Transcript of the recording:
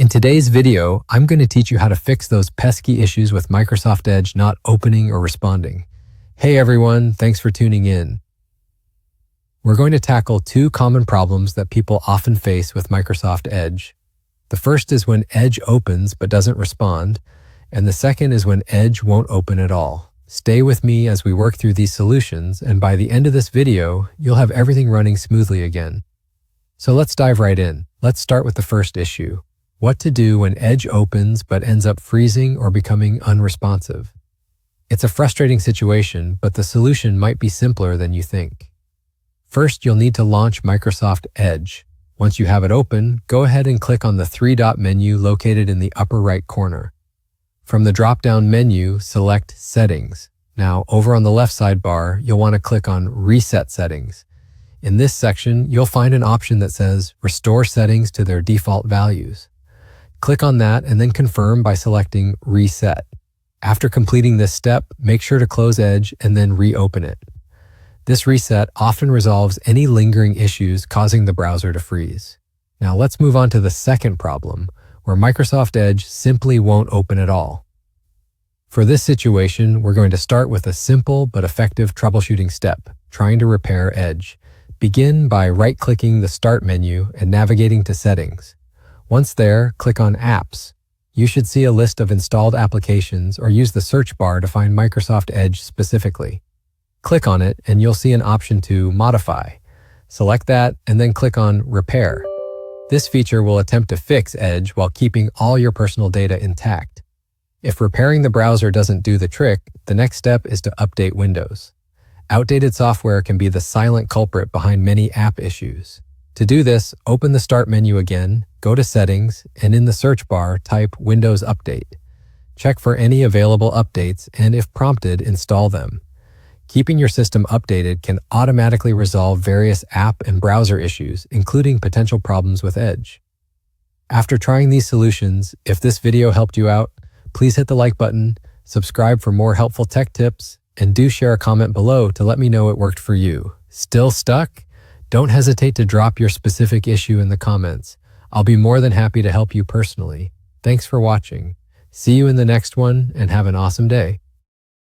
In today's video, I'm going to teach you how to fix those pesky issues with Microsoft Edge not opening or responding. Hey everyone, thanks for tuning in. We're going to tackle two common problems that people often face with Microsoft Edge. The first is when Edge opens but doesn't respond, and the second is when Edge won't open at all. Stay with me as we work through these solutions, and by the end of this video, you'll have everything running smoothly again. So let's dive right in. Let's start with the first issue. What to do when Edge opens but ends up freezing or becoming unresponsive. It's a frustrating situation, but the solution might be simpler than you think. First, you'll need to launch Microsoft Edge. Once you have it open, go ahead and click on the three-dot menu located in the upper right corner. From the drop-down menu, select Settings. Now, over on the left sidebar, you'll want to click on Reset Settings. In this section, you'll find an option that says Restore Settings to their default values. Click on that and then confirm by selecting Reset. After completing this step, make sure to close Edge and then reopen it. This reset often resolves any lingering issues causing the browser to freeze. Now let's move on to the second problem, where Microsoft Edge simply won't open at all. For this situation, we're going to start with a simple but effective troubleshooting step, trying to repair Edge. Begin by right-clicking the Start menu and navigating to Settings. Once there, click on Apps. You should see a list of installed applications or use the search bar to find Microsoft Edge specifically. Click on it and you'll see an option to Modify. Select that and then click on Repair. This feature will attempt to fix Edge while keeping all your personal data intact. If repairing the browser doesn't do the trick, the next step is to update Windows. Outdated software can be the silent culprit behind many app issues. To do this, open the Start menu again, go to Settings, and in the search bar, type Windows Update. Check for any available updates, and if prompted, install them. Keeping your system updated can automatically resolve various app and browser issues, including potential problems with Edge. After trying these solutions, if this video helped you out, please hit the like button, subscribe for more helpful tech tips, and do share a comment below to let me know it worked for you. Still stuck? Don't hesitate to drop your specific issue in the comments. I'll be more than happy to help you personally. Thanks for watching. See you in the next one and have an awesome day.